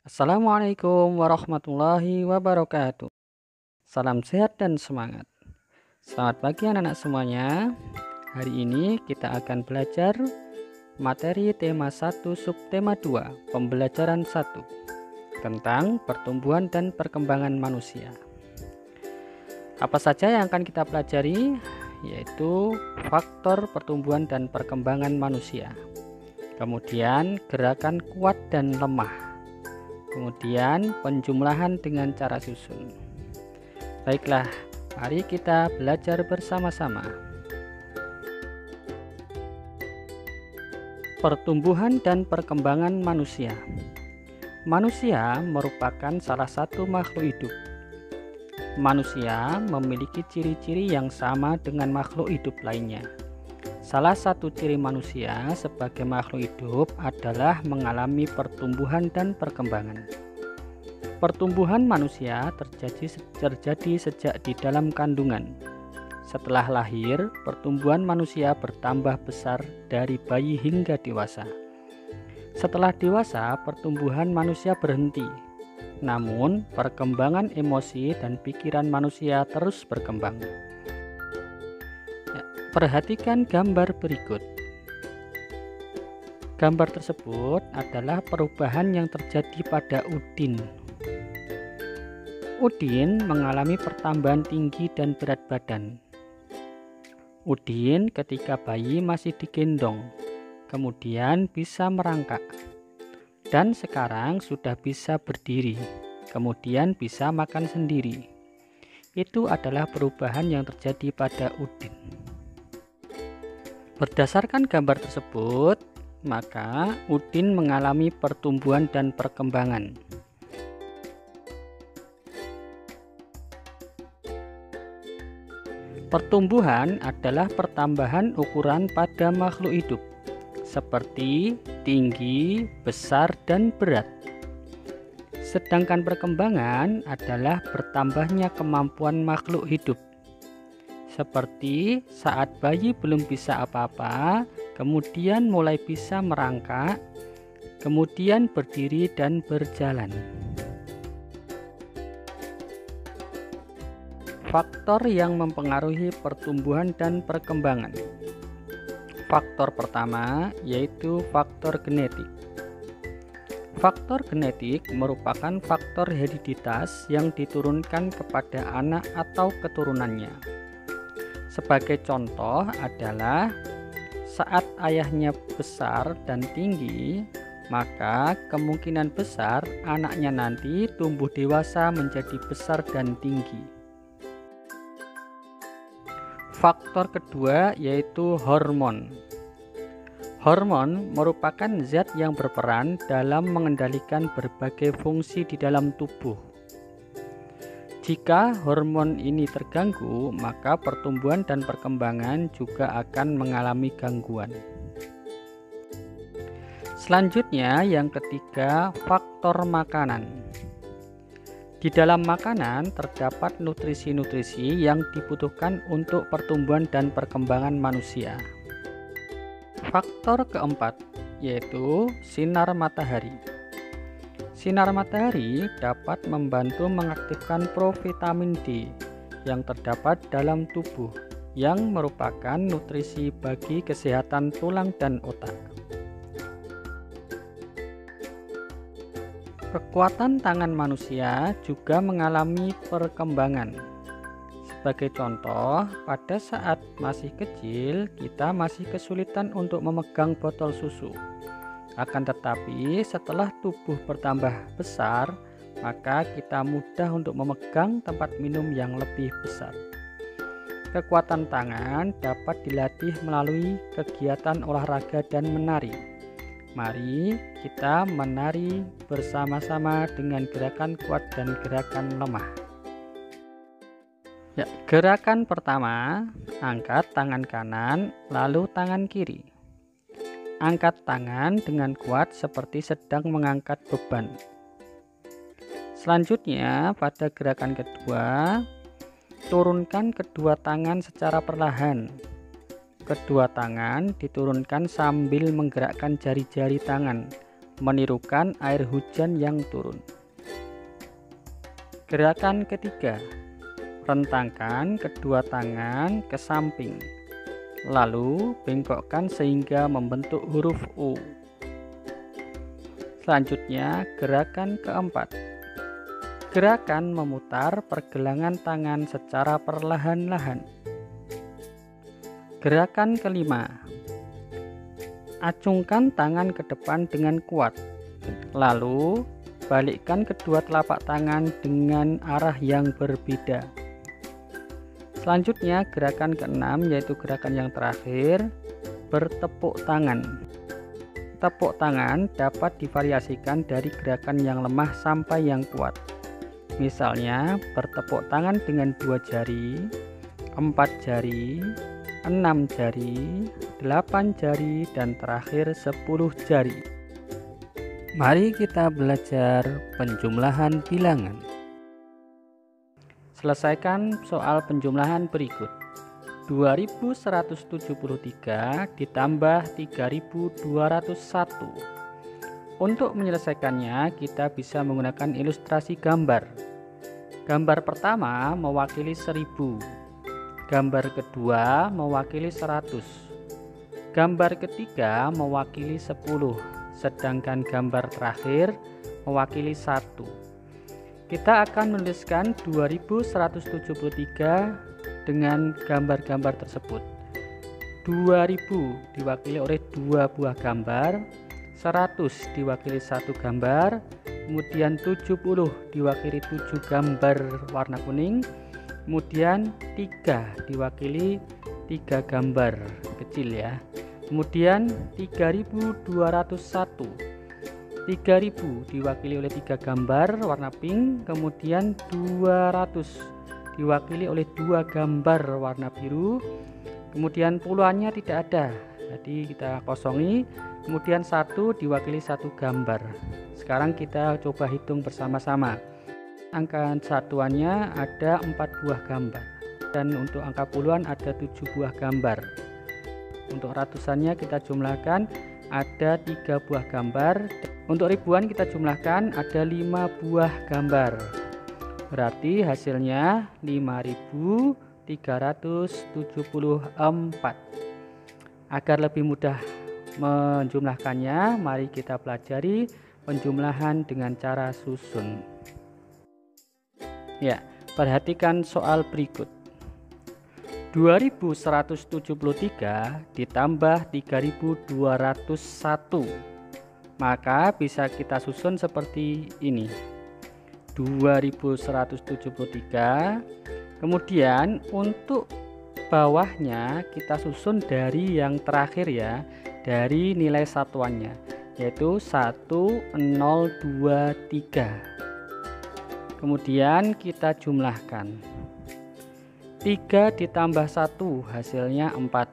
Assalamualaikum warahmatullahi wabarakatuh. Salam sehat dan semangat. Selamat pagi anak-anak semuanya. Hari ini kita akan belajar materi tema 1 subtema 2, pembelajaran 1 tentang pertumbuhan dan perkembangan manusia. Apa saja yang akan kita pelajari? Yaitu faktor pertumbuhan dan perkembangan manusia. Kemudian gerakan kuat dan lemah. Kemudian penjumlahan dengan cara susun. Baiklah, mari kita belajar bersama-sama. Pertumbuhan dan perkembangan manusia. Manusia merupakan salah satu makhluk hidup. Manusia memiliki ciri-ciri yang sama dengan makhluk hidup lainnya. Salah satu ciri manusia sebagai makhluk hidup adalah mengalami pertumbuhan dan perkembangan. Pertumbuhan manusia terjadi sejak di dalam kandungan. Setelah lahir, pertumbuhan manusia bertambah besar dari bayi hingga dewasa. Setelah dewasa, pertumbuhan manusia berhenti. Namun, perkembangan emosi dan pikiran manusia terus berkembang. Perhatikan gambar berikut. Gambar tersebut adalah perubahan yang terjadi pada Udin. Udin mengalami pertambahan tinggi dan berat badan. Udin ketika bayi masih digendong, kemudian bisa merangkak, dan sekarang sudah bisa berdiri, kemudian bisa makan sendiri. Itu adalah perubahan yang terjadi pada Udin. Berdasarkan gambar tersebut, maka Udin mengalami pertumbuhan dan perkembangan. Pertumbuhan adalah pertambahan ukuran pada makhluk hidup, seperti tinggi, besar, dan berat. Sedangkan perkembangan adalah bertambahnya kemampuan makhluk hidup. Seperti saat bayi belum bisa apa-apa, kemudian mulai bisa merangkak, kemudian berdiri dan berjalan. Faktor yang mempengaruhi pertumbuhan dan perkembangan. Faktor pertama yaitu faktor genetik. Faktor genetik merupakan faktor hereditas yang diturunkan kepada anak atau keturunannya. Sebagai contoh adalah saat ayahnya besar dan tinggi, maka kemungkinan besar anaknya nanti tumbuh dewasa menjadi besar dan tinggi. Faktor kedua yaitu hormon. Hormon merupakan zat yang berperan dalam mengendalikan berbagai fungsi di dalam tubuh. Jika hormon ini terganggu, maka pertumbuhan dan perkembangan juga akan mengalami gangguan. Selanjutnya, yang ketiga, faktor makanan. Di dalam makanan terdapat nutrisi-nutrisi yang dibutuhkan untuk pertumbuhan dan perkembangan manusia. Faktor keempat yaitu sinar matahari. Sinar matahari dapat membantu mengaktifkan provitamin D yang terdapat dalam tubuh, yang merupakan nutrisi bagi kesehatan tulang dan otak. Kekuatan tangan manusia juga mengalami perkembangan. Sebagai contoh, pada saat masih kecil, kita masih kesulitan untuk memegang botol susu. Akan tetapi setelah tubuh bertambah besar, maka kita mudah untuk memegang tempat minum yang lebih besar. Kekuatan tangan dapat dilatih melalui kegiatan olahraga dan menari. Mari kita menari bersama-sama dengan gerakan kuat dan gerakan lemah. Gerakan pertama, angkat tangan kanan lalu tangan kiri. Angkat tangan dengan kuat seperti sedang mengangkat beban. Selanjutnya, pada gerakan kedua, turunkan kedua tangan secara perlahan. Kedua tangan diturunkan sambil menggerakkan jari-jari tangan, menirukan air hujan yang turun. Gerakan ketiga, rentangkan kedua tangan ke samping, lalu bengkokkan sehingga membentuk huruf U. Selanjutnya, gerakan keempat, gerakan memutar pergelangan tangan secara perlahan-lahan. Gerakan kelima, acungkan tangan ke depan dengan kuat, lalu balikkan kedua telapak tangan dengan arah yang berbeda. Selanjutnya, gerakan keenam, yaitu gerakan yang terakhir, bertepuk tangan. Tepuk tangan dapat divariasikan dari gerakan yang lemah sampai yang kuat. Misalnya, bertepuk tangan dengan 2 jari, 4 jari, 6 jari, 8 jari, dan terakhir 10 jari. Mari kita belajar penjumlahan bilangan. Selesaikan soal penjumlahan berikut. 2173 ditambah 3201. Untuk menyelesaikannya, kita bisa menggunakan ilustrasi gambar. Gambar pertama mewakili 1000. Gambar kedua mewakili 100. Gambar ketiga mewakili 10. Sedangkan gambar terakhir mewakili 1. Kita akan menuliskan 2173 dengan gambar-gambar tersebut. 2000 diwakili oleh 2 buah gambar, 100 diwakili 1 gambar, kemudian 70 diwakili 7 gambar warna kuning, kemudian 3 diwakili 3 gambar kecil ya. Kemudian 3201, 3000 diwakili oleh 3 gambar warna pink, kemudian 200 diwakili oleh 2 gambar warna biru, kemudian puluhannya tidak ada, jadi kita kosongi. Kemudian 1 diwakili 1 gambar. Sekarang kita coba hitung bersama-sama. Angka satuannya ada 4 buah gambar, dan untuk angka puluhan ada 7 buah gambar. Untuk ratusannya kita jumlahkan ada 3 buah gambar. Untuk ribuan kita jumlahkan ada 5 buah gambar. Berarti hasilnya 5374. Agar lebih mudah menjumlahkannya, mari kita pelajari penjumlahan dengan cara susun. Ya, perhatikan soal berikut. 2173 ditambah 3201. Maka bisa kita susun seperti ini. 2173. Kemudian untuk bawahnya kita susun dari yang terakhir ya, dari nilai satuannya, yaitu 1023. Kemudian kita jumlahkan. 3 ditambah 1 hasilnya 4.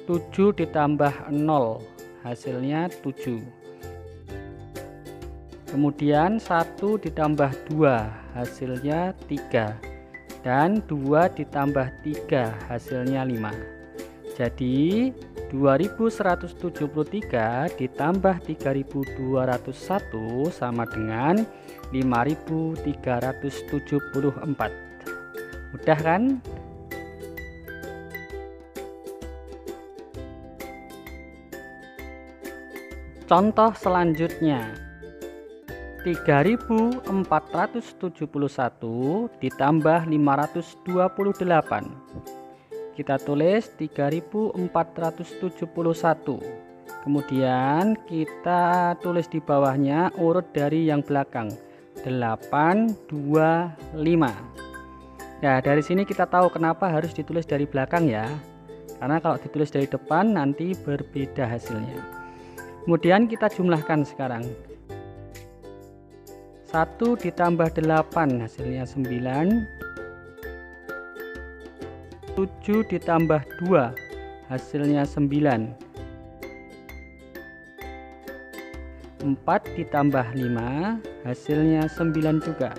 7 ditambah 0 hasilnya 7. Kemudian 1 ditambah 2 hasilnya 3. Dan 2 ditambah 3 hasilnya 5. Jadi 2173 ditambah 3201 sama dengan 5374. Mudah kan? Contoh selanjutnya, 3471 ditambah 528. Kita tulis 3471. Kemudian kita tulis di bawahnya urut dari yang belakang, 825. Ya, dari sini kita tahu kenapa harus ditulis dari belakang ya. Karena kalau ditulis dari depan nanti berbeda hasilnya. Kemudian kita jumlahkan sekarang. 1 ditambah 8 hasilnya 9. 7 ditambah 2 hasilnya 9. 4 ditambah 5 hasilnya 9 juga.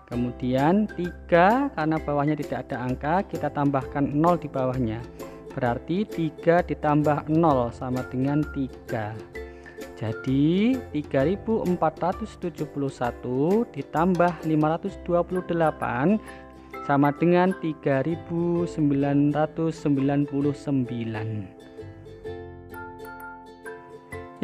Kemudian 3, karena bawahnya tidak ada angka, kita tambahkan 0 di bawahnya. Berarti 3 ditambah 0 sama dengan 3. Jadi 3471 ditambah 528 sama dengan 3999.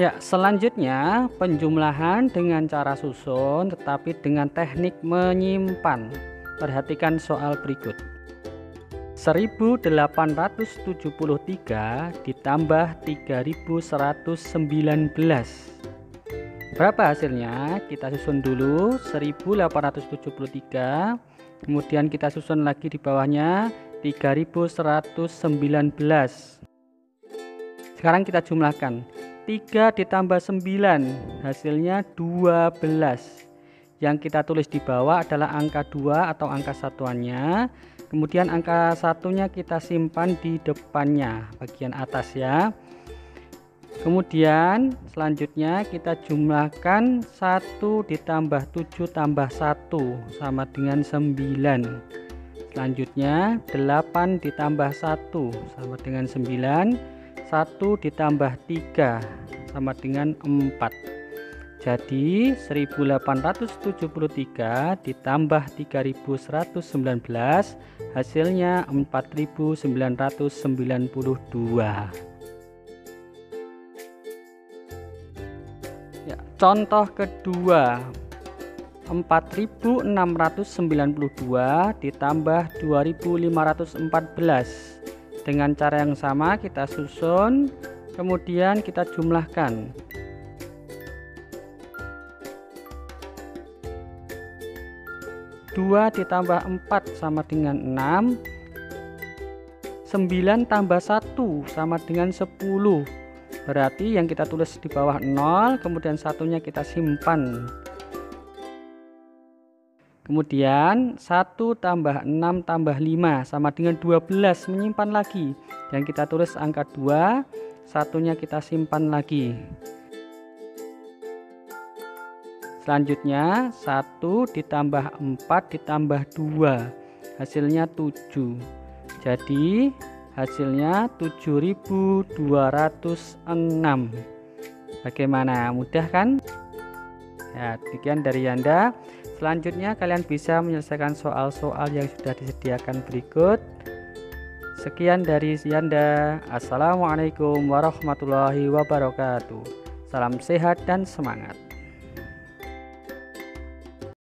Ya, selanjutnya penjumlahan dengan cara susun tetapi dengan teknik menyimpan. Perhatikan soal berikut. 1873 ditambah 3119. Berapa hasilnya? Kita susun dulu 1873, kemudian kita susun lagi di bawahnya 3119. Sekarang kita jumlahkan. 3 ditambah 9 hasilnya 12. Yang kita tulis di bawah adalah angka 2 atau angka satuannya. Kemudian angka satunya kita simpan di depannya bagian atas ya. Kemudian selanjutnya kita jumlahkan 1 ditambah 7 tambah 1 sama dengan 9. Selanjutnya 8 ditambah 1 sama dengan 9. 1 ditambah 3 sama dengan 4. Jadi 1873 ditambah 3119 hasilnya 4992. Ya, contoh kedua, 4692 ditambah 2514. Dengan cara yang sama kita susun, kemudian kita jumlahkan. 2 ditambah 4 sama dengan 6. 9 tambah 1 sama dengan 10. Berarti yang kita tulis di bawah 0, kemudian satunya kita simpan. Kemudian 1 tambah 6 tambah 5 sama dengan 12, menyimpan lagi. Dan kita tulis angka 2, satunya kita simpan lagi. Selanjutnya 1 ditambah 4 ditambah 2 hasilnya 7. Jadi hasilnya 7206. Bagaimana, mudah kan? Ya, demikian dari Yanda. Selanjutnya kalian bisa menyelesaikan soal-soal yang sudah disediakan berikut. Sekian dari Yanda. Assalamualaikum warahmatullahi wabarakatuh. Salam sehat dan semangat.